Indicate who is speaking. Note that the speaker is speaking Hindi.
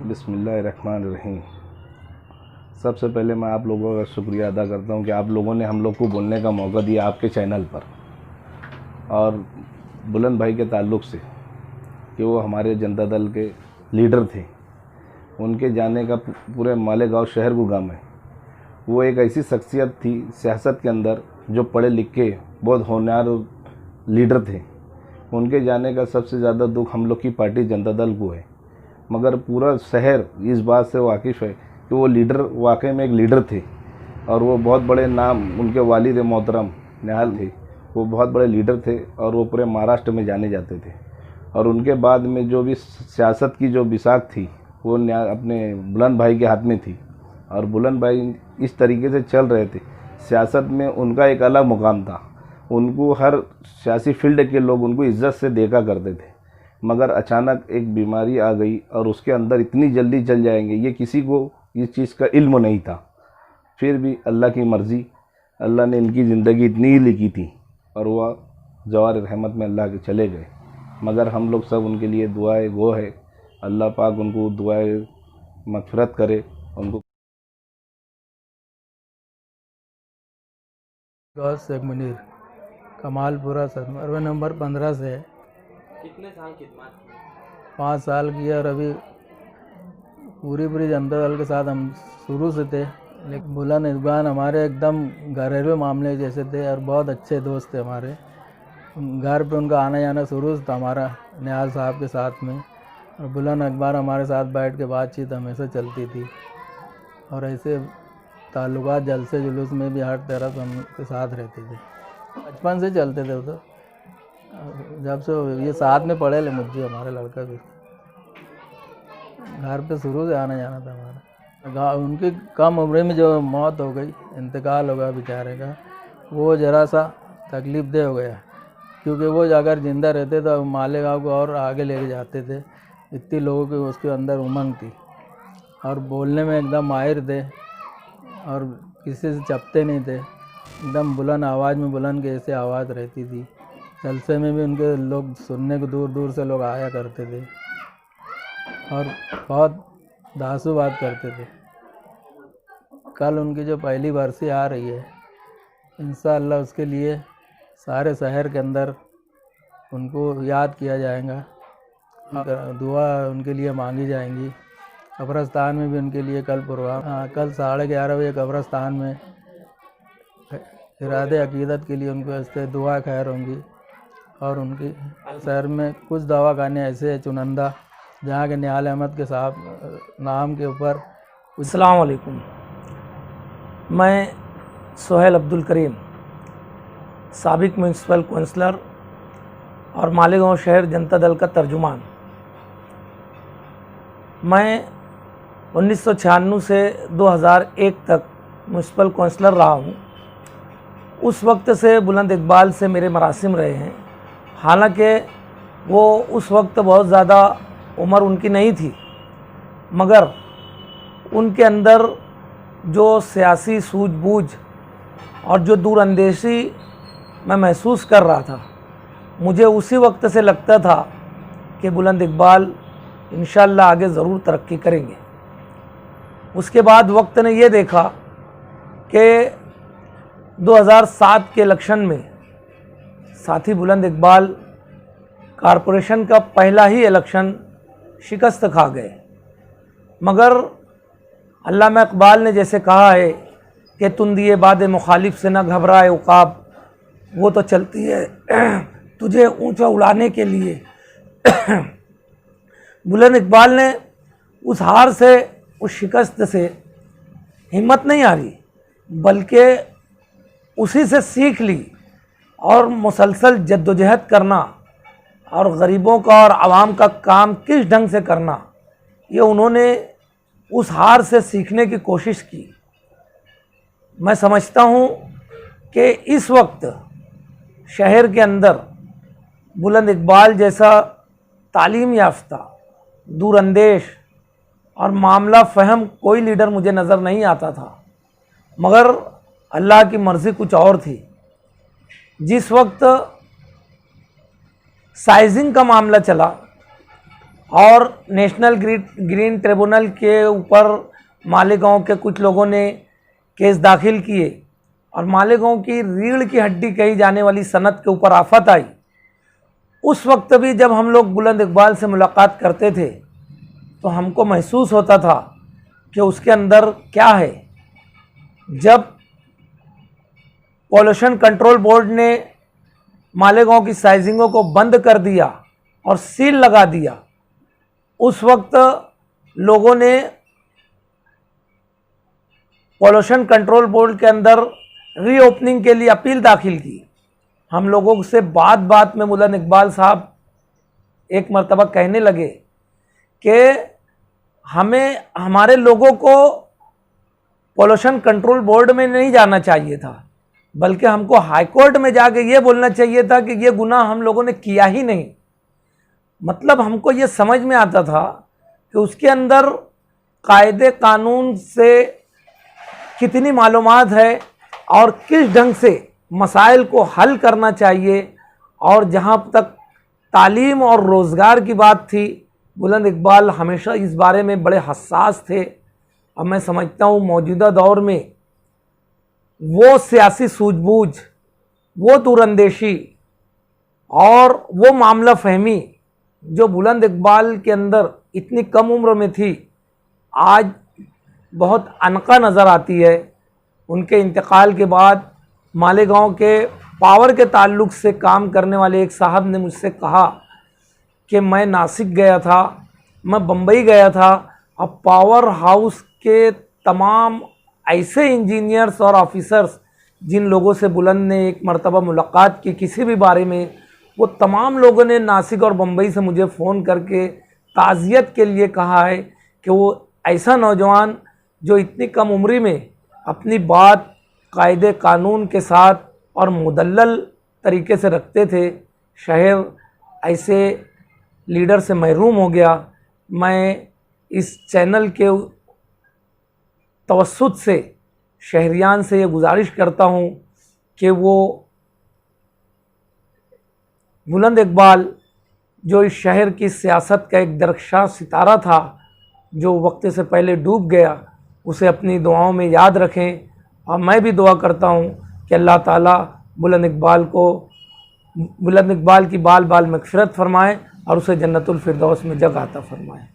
Speaker 1: बिस्मिल्लाहिर्रहमानिर्रहीम। सबसे पहले मैं आप लोगों का शुक्रिया अदा करता हूं कि आप लोगों ने हम लोग को बोलने का मौका दिया आपके चैनल पर, और बुलंद भाई के ताल्लुक़ से कि वो हमारे जनता दल के लीडर थे, उनके जाने का पूरे मालेगांव शहर को गम है। वो एक ऐसी शख्सियत थी सियासत के अंदर जो पढ़े लिखे बहुत होनहार लीडर थे। उनके जाने का सबसे ज़्यादा दुख हम लोग की पार्टी जनता दल को है, मगर पूरा शहर इस बात से वाकिफ़ है कि वो लीडर वाकई में एक लीडर थे और वो बहुत बड़े नाम, उनके वालिद मोहतरम निहाल थे, वो बहुत बड़े लीडर थे और वो पूरे महाराष्ट्र में जाने जाते थे। और उनके बाद में जो भी सियासत की जो बिसाख थी वो अपने बुलंद भाई के हाथ में थी, और बुलंद भाई इस तरीके से चल रहे थे। सियासत में उनका एक अलग मुकाम था, उनको हर सियासी फील्ड के लोग उनको इज्जत से देखा करते थे। मगर अचानक एक बीमारी आ गई और उसके अंदर इतनी जल्दी चल जाएंगे ये किसी को इस चीज़ का इल्म नहीं था। फिर भी अल्लाह की मर्ज़ी, अल्लाह ने इनकी ज़िंदगी इतनी ही लिखी थी और वह जवार रहमत में अल्लाह के चले गए। मगर हम लोग सब उनके लिए दुआएं गो है, अल्लाह पाक उनको दुआएं मग़फ़िरत करे उनको।
Speaker 2: गौस शेख मुनीर, कमालपुरा सर्वे नंबर 15 से है।
Speaker 3: कितने साल खिदमत की?
Speaker 2: 5 साल की, और अभी पूरी जनता दल के साथ हम शुरू से थे। लेकिन बुलंद इकबाल हमारे एकदम घरेलू मामले जैसे थे और बहुत अच्छे दोस्त थे हमारे। घर पे उनका आना जाना शुरू से था हमारा निहाल साहब के साथ में, और बुलंद इकबाल हमारे साथ बैठ के बातचीत हमेशा चलती थी, और ऐसे ताल्लुकात जलसे जुलूस में भी हर तरफ हम के साथ रहते थे। बचपन से चलते थे वो तो, जब से ये साथ में पढ़े ले मुझे हमारे लड़का भी घर पे शुरू से आना जाना था हमारा। उनकी कम उम्र में जो मौत हो गई, इंतकाल हो गया बेचारे का, वो ज़रा सा तकलीफ़ दे हो गया, क्योंकि वो अगर ज़िंदा रहते तो मालेगांव को और आगे लेके जाते थे। इतनी लोगों की उसके अंदर उमंग थी और बोलने में एकदम माहिर थे और किसी से चपते नहीं थे। एकदम बुलंद आवाज़ में बुलंद के ऐसे आवाज़ रहती थी। जलसे में भी उनके लोग सुनने को दूर दूर से लोग आया करते थे और बहुत धांसू बात करते थे। कल उनकी जो पहली बरसी आ रही है, इंशाअल्लाह उसके लिए सारे शहर के अंदर उनको याद किया जाएगा, दुआ उनके लिए मांगी जाएंगी। कब्रस्तान में भी उनके लिए कल प्रोग्राम, कल 11:30 बजे कब्रस्तान में इरादे अकीदत के लिए उनको इससे दुआ खैर होंगी। और उनकी शहर में कुछ दवाखाने ऐसे हैं चुनिंदा जहाँ के निहाल अहमद के साहब नाम के ऊपर।
Speaker 3: अस्सलाम वालेकुम, मैं सोहेल अब्दुल करीम, साबिक म्यूनसिपल काउंसलर और मालेगांव शहर जनता दल का तर्जुमान। मैं 1996 से 2001 तक म्यूनसिपल काउंसलर रहा हूँ। उस वक्त से बुलंद इकबाल से मेरे मरासिम रहे हैं। हालांकि वो उस वक्त बहुत ज़्यादा उम्र उनकी नहीं थी, मगर उनके अंदर जो सियासी सूझबूझ और जो दूरअंदेशी मैं महसूस कर रहा था, मुझे उसी वक्त से लगता था कि बुलंद इकबाल इंशाअल्लाह आगे ज़रूर तरक्की करेंगे। उसके बाद वक्त ने ये देखा कि 2007 के इलेक्शन में साथी बुलंद इकबाल कारपोरेशन का पहला ही इलेक्शन शिकस्त खा गए। मगर अल्लामा इकबाल ने जैसे कहा है कि तुंदिए बाद मुखालिफ से न घबराए उकाब, वो तो चलती है तुझे ऊंचा उड़ाने के लिए। बुलंद इकबाल ने उस हार से, उस शिकस्त से हिम्मत नहीं हारी, बल्कि उसी से सीख ली और मुसलसल जद्दोजहद करना और गरीबों का और आवाम का काम किस ढंग से करना, ये उन्होंने उस हार से सीखने की कोशिश की। मैं समझता हूँ कि इस वक्त शहर के अंदर बुलंद इकबाल जैसा तालीम याफ्ता, दूरअंदेश और मामला फ़हम कोई लीडर मुझे नज़र नहीं आता था। मगर अल्लाह की मर्ज़ी कुछ और थी। जिस वक्त साइजिंग का मामला चला और नेशनल ग्रीन ट्रिब्यूनल के ऊपर मालेगांव के कुछ लोगों ने केस दाखिल किए और मालेगांव की रीढ़ की हड्डी कही जाने वाली सनत के ऊपर आफत आई। उस वक्त भी जब हम लोग बुलंद इकबाल से मुलाकात करते थे तो हमको महसूस होता था कि उसके अंदर क्या है। जब पॉल्यूशन कंट्रोल बोर्ड ने मालेगांव की साइजिंगों को बंद कर दिया और सील लगा दिया, उस वक्त लोगों ने पॉल्यूशन कंट्रोल बोर्ड के अंदर रीओपनिंग के लिए अपील दाखिल की। हम लोगों से बात बात में बुलंद इकबाल साहब एक मर्तबा कहने लगे कि हमें हमारे लोगों को पॉल्यूशन कंट्रोल बोर्ड में नहीं जाना चाहिए था, बल्कि हमको हाई कोर्ट में जाके ये बोलना चाहिए था कि ये गुनाह हम लोगों ने किया ही नहीं। मतलब हमको ये समझ में आता था कि उसके अंदर कायदे कानून से कितनी मालूमात है और किस ढंग से मसाइल को हल करना चाहिए। और जहाँ तक तालीम और रोज़गार की बात थी, बुलंद इकबाल हमेशा इस बारे में बड़े हसास थे। अब मैं समझता हूँ मौजूदा दौर में वो सियासी सूझबूझ, वो दूरंदेशी और वो मामला फहमी जो बुलंद इकबाल के अंदर इतनी कम उम्र में थी, आज बहुत अनका नज़र आती है। उनके इंतकाल के बाद मालेगांव के पावर के ताल्लुक़ से काम करने वाले एक साहब ने मुझसे कहा कि मैं नासिक गया था, मैं बम्बई गया था, अब पावर हाउस के तमाम ऐसे इंजीनियर्स और ऑफिसर्स जिन लोगों से बुलंद ने एक मर्तबा मुलाकात की किसी भी बारे में, वो तमाम लोगों ने नासिक और बम्बई से मुझे फ़ोन करके ताज़ियत के लिए कहा है कि वो ऐसा नौजवान जो इतनी कम उम्री में अपनी बात कायदे कानून के साथ और मुदल्लल तरीके से रखते थे, शहर ऐसे लीडर से महरूम हो गया। मैं इस चैनल के तवस्सुत से शहरियान से ये गुजारिश करता हूँ कि वो बुलंद इकबाल जो इस शहर की सियासत का एक दरख्शां सितारा था, जो वक्त से पहले डूब गया, उसे अपनी दुआओं में याद रखें। और मैं भी दुआ करता हूँ कि अल्लाह ताला बुलंद इकबाल की बाल बाल मग़फ़िरत फ़रमाए और उसे जन्नतुल फ़िरदौस में जगह अता फ़रमाए।